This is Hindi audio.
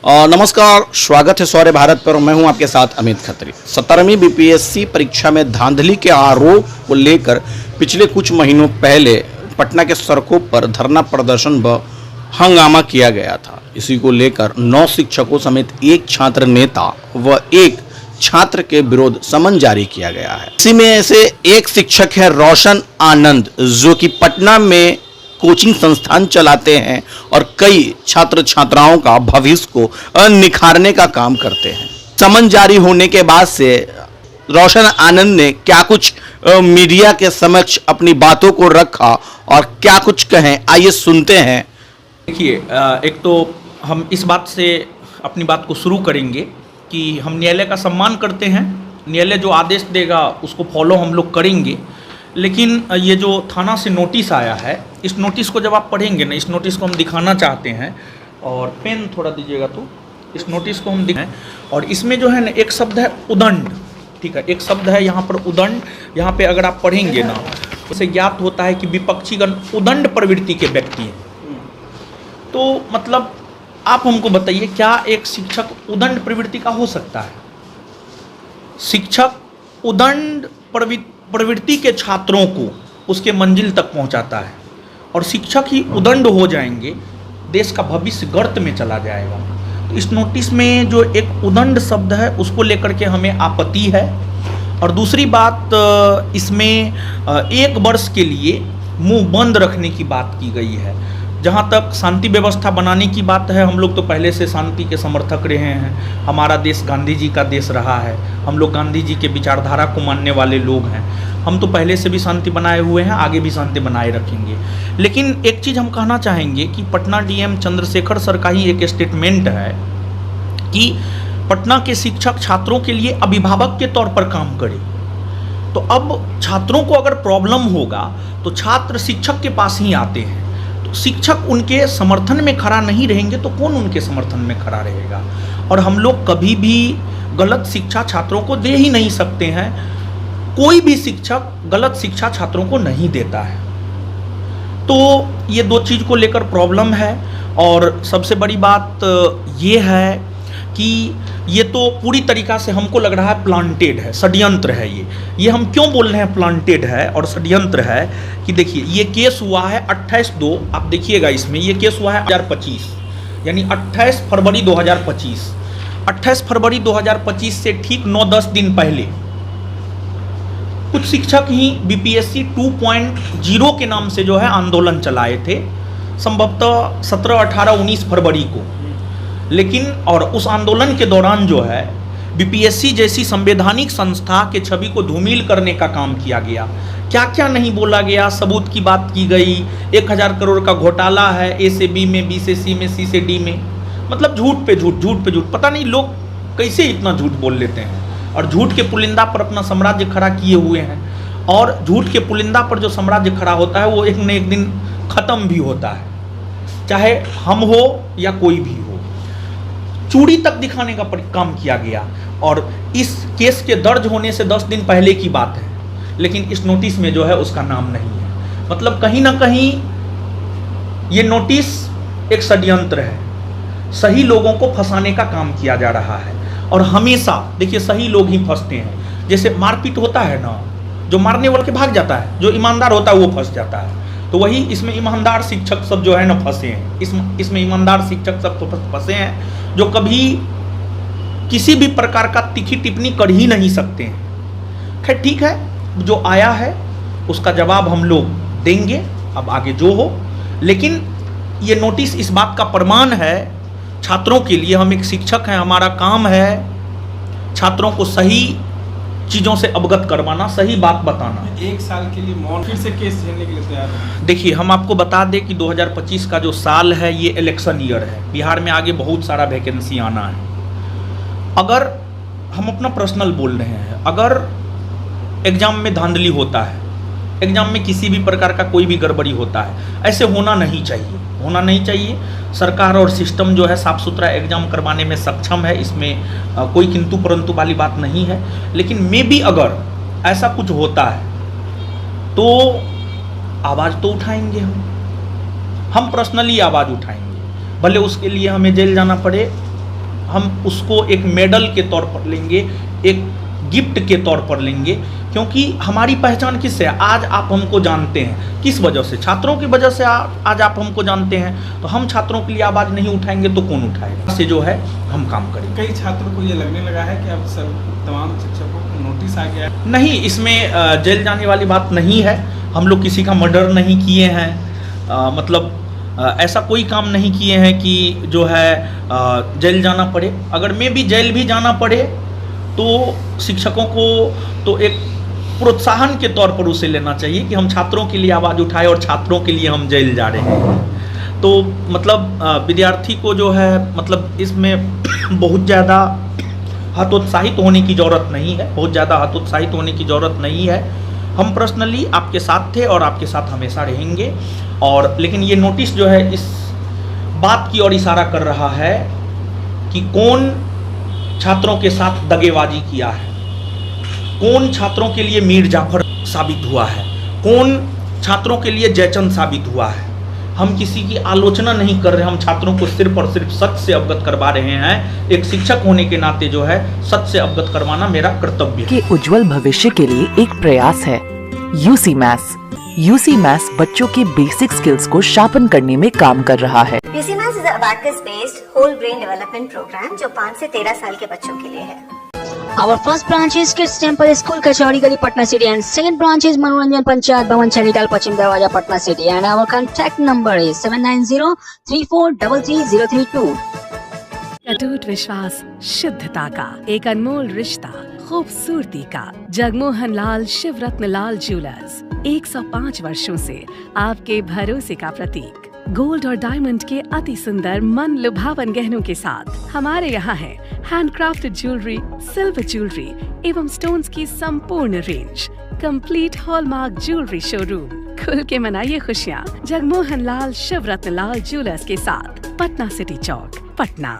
नमस्कार, स्वागत है सौर्य भारत पर। मैं हूं आपके साथ अमित खत्री। 17वीं बीपीएससी परीक्षा में धांधली के आरोप को लेकर पिछले कुछ महीनों पहले पटना के सड़कों पर धरना प्रदर्शन व हंगामा किया गया था। इसी को लेकर 9 शिक्षकों समेत एक छात्र नेता व एक छात्र के विरोध समन जारी किया गया है। इसी में से एक शिक्षक है रोशन आनंद, जो कि पटना में कोचिंग संस्थान चलाते हैं और कई छात्र छात्राओं का भविष्य को निखारने का काम करते हैं। समन जारी होने के बाद से रोशन आनंद ने क्या कुछ मीडिया के समक्ष अपनी बातों को रखा और क्या कुछ कहें, आइए सुनते हैं। देखिए, एक तो हम इस बात से अपनी बात को शुरू करेंगे कि हम न्यायालय का सम्मान करते हैं। न्यायालय जो आदेश देगा उसको फॉलो हम लोग करेंगे। लेकिन ये जो थाना से नोटिस आया है, इस नोटिस को जब आप पढ़ेंगे ना, इस नोटिस को हम दिखाना चाहते हैं। और पेन थोड़ा दीजिएगा। तो इस नोटिस को हम दिखाएं और इसमें जो है ना एक शब्द है उदंड। ठीक है, एक शब्द है यहाँ पर उदंड। यहाँ पे अगर आप पढ़ेंगे ना, उसे ज्ञात होता है कि विपक्षीगण उदंड प्रवृत्ति के व्यक्ति हैं। तो मतलब आप हमको बताइए, क्या एक शिक्षक उदंड प्रवृत्ति का हो सकता है? शिक्षक उदंड प्रवृत्ति के छात्रों को उसके मंजिल तक पहुंचाता है और शिक्षक ही उदंड हो जाएंगे, देश का भविष्य गर्त में चला जाएगा। तो इस नोटिस में जो एक उदंड शब्द है उसको लेकर के हमें आपत्ति है। और दूसरी बात, इसमें 1 वर्ष के लिए मुंह बंद रखने की बात की गई है। जहाँ तक शांति व्यवस्था बनाने की बात है, हम लोग तो पहले से शांति के समर्थक रहे हैं। हमारा देश गांधी जी का देश रहा है। हम लोग गांधी जी के विचारधारा को मानने वाले लोग हैं। हम तो पहले से भी शांति बनाए हुए हैं, आगे भी शांति बनाए रखेंगे। लेकिन एक चीज़ हम कहना चाहेंगे कि पटना डीएम चंद्रशेखर सर का ही एक स्टेटमेंट है कि पटना के शिक्षक छात्रों के लिए अभिभावक के तौर पर काम करे। तो अब छात्रों को अगर प्रॉब्लम होगा तो छात्र शिक्षक के पास ही आते हैं। शिक्षक उनके समर्थन में खड़ा नहीं रहेंगे तो कौन उनके समर्थन में खड़ा रहेगा? और हम लोग कभी भी गलत शिक्षा छात्रों को दे ही नहीं सकते हैं। कोई भी शिक्षक गलत शिक्षा छात्रों को नहीं देता है। तो ये 2 चीज़ को लेकर प्रॉब्लम है। और सबसे बड़ी बात ये है कि ये तो पूरी तरीक़ा से हमको लग रहा है प्लांटेड है, षड्यंत्र है। ये हम क्यों बोल रहे हैं प्लांटेड है और षड्यंत्र है कि देखिए, ये केस हुआ है 28/2, आप देखिएगा इसमें ये केस हुआ है 2025, यानी 28 फरवरी 2025। 28 फरवरी 2025 से ठीक 9-10 दिन पहले कुछ शिक्षक ही बीपीएससी 2.0 के नाम से जो है आंदोलन चलाए थे, संभवतः 17, 18, 19 फरवरी को। लेकिन और उस आंदोलन के दौरान जो है बीपीएससी जैसी संवैधानिक संस्था के छवि को धूमिल करने का काम किया गया। क्या क्या नहीं बोला गया, सबूत की बात की गई। 1000 करोड़ का घोटाला है, ए से बी में, बी से सी में, सी से डी में। मतलब झूठ पे झूठ, झूठ पे झूठ। पता नहीं लोग कैसे इतना झूठ बोल लेते हैं। और झूठ के पुलिंदा पर अपना साम्राज्य खड़ा किए हुए हैं। और झूठ के पुलिंदा पर जो साम्राज्य खड़ा होता है वो एक न एक दिन ख़त्म भी होता है, चाहे हम हो या कोई भी हो। चूड़ी तक दिखाने का काम किया गया। और इस केस के दर्ज होने से 10 दिन पहले की बात है, लेकिन इस नोटिस में जो है उसका नाम नहीं है। मतलब कहीं ना कहीं ये नोटिस एक षड्यंत्र है। सही लोगों को फंसाने का काम किया जा रहा है। और हमेशा देखिए, सही लोग ही फंसते हैं। जैसे मारपीट होता है ना, जो मारने वाले के भाग जाता है, जो ईमानदार होता है वो फंस जाता है। तो वही इसमें ईमानदार शिक्षक सब जो है ना फंसे हैं। इसमें ईमानदार शिक्षक सब तो फंसे हैं, जो कभी किसी भी प्रकार का तीखी टिप्पणी कर ही नहीं सकते हैं। खैर ठीक है, जो आया है उसका जवाब हम लोग देंगे, अब आगे जो हो। लेकिन ये नोटिस इस बात का प्रमाण है छात्रों के लिए। हम एक शिक्षक हैं, हमारा काम है छात्रों को सही चीज़ों से अवगत करवाना, सही बात बताना। 1 साल के लिए मौन फिर से केस झेलने के लिए तैयार है। देखिए, हम आपको बता दें कि 2025 का जो साल है ये इलेक्शन ईयर है। बिहार में आगे बहुत सारा वैकेंसी आना है। अगर हम अपना पर्सनल बोल रहे हैं, अगर एग्ज़ाम में धांधली होता है, एग्ज़ाम में किसी भी प्रकार का कोई भी गड़बड़ी होता है, ऐसे होना नहीं चाहिए, होना नहीं चाहिए। सरकार और सिस्टम जो है साफ़ सुथरा एग्ज़ाम करवाने में सक्षम है, इसमें कोई किंतु परंतु वाली बात नहीं है। लेकिन मे भी अगर ऐसा कुछ होता है तो आवाज़ तो उठाएंगे हम पर्सनली आवाज़ उठाएंगे। भले उसके लिए हमें जेल जाना पड़े, हम उसको एक मेडल के तौर पर लेंगे, एक गिफ्ट के तौर पर लेंगे, क्योंकि हमारी पहचान किससे है? आज आप हमको जानते हैं, किस वजह से? छात्रों की वजह से आज आप हमको जानते हैं। तो हम छात्रों के लिए आवाज़ नहीं उठाएंगे तो कौन उठाएगा? से जो है हम काम करेंगे। कई छात्रों को ये लगने लगा है कि अब सब तमाम शिक्षकों को नोटिस आ गया है। नहीं, इसमें जेल जाने वाली बात नहीं है। हम लोग किसी का मर्डर नहीं किए हैं, मतलब ऐसा कोई काम नहीं किए हैं कि जो है जेल जाना पड़े। अगर मैं भी जेल भी जाना पड़े तो शिक्षकों को तो एक प्रोत्साहन के तौर पर उसे लेना चाहिए कि हम छात्रों के लिए आवाज़ उठाए और छात्रों के लिए हम जेल जा रहे हैं। तो मतलब विद्यार्थी को जो है मतलब इसमें बहुत ज़्यादा हतोत्साहित होने की ज़रूरत नहीं है, बहुत ज़्यादा हतोत्साहित होने की ज़रूरत नहीं है। हम पर्सनली आपके साथ थे और आपके साथ हमेशा रहेंगे। और लेकिन ये नोटिस जो है इस बात की ओर इशारा कर रहा है कि कौन छात्रों के साथ दगेबाजी किया है, कौन छात्रों के लिए मीर जाफर साबित हुआ है, कौन छात्रों के लिए जयचंद साबित हुआ है। हम किसी की आलोचना नहीं कर रहे, हम छात्रों को सिर्फ और सिर्फ सच से अवगत करवा रहे हैं। एक शिक्षक होने के नाते जो है सच से अवगत करवाना मेरा कर्तव्य है। के उज्जवल भविष्य के लिए एक प्रयास है यूसी मैथ्स। यूसी मैथ्स बच्चों के बेसिक स्किल्स को शार्पन करने में काम कर रहा है। UC Maths is a abacus-based whole brain development program जो 5 से 13 साल के बच्चों के लिए है। Our first branch is Kids Temple School, Kachori Gali, Patna City, and second branch is Manoranjan Panchayat Bhavan, Chanital, Pachim Darwaja, Patna City, and our contact number is 7903433032. अटूट विश्वास, शुद्धता का एक अनमोल रिश्ता, खूबसूरती का। जगमोहन लाल शिवरत्न लाल ज्वेलर्स 105 वर्षों से आपके भरोसे का प्रतीक। गोल्ड और डायमंड के अति सुंदर मन लुभावन गहनों के साथ हमारे यहाँ है हैंडक्राफ्टेड ज्वेलरी, सिल्वर ज्वेलरी एवं स्टोन्स की संपूर्ण range. Complete hallmark jewellery showroom. खुल के मनाइए खुशियाँ जगमोहन लाल शिवरत्न लाल ज्वेलर्स के साथ, पटना सिटी चौक, पटना।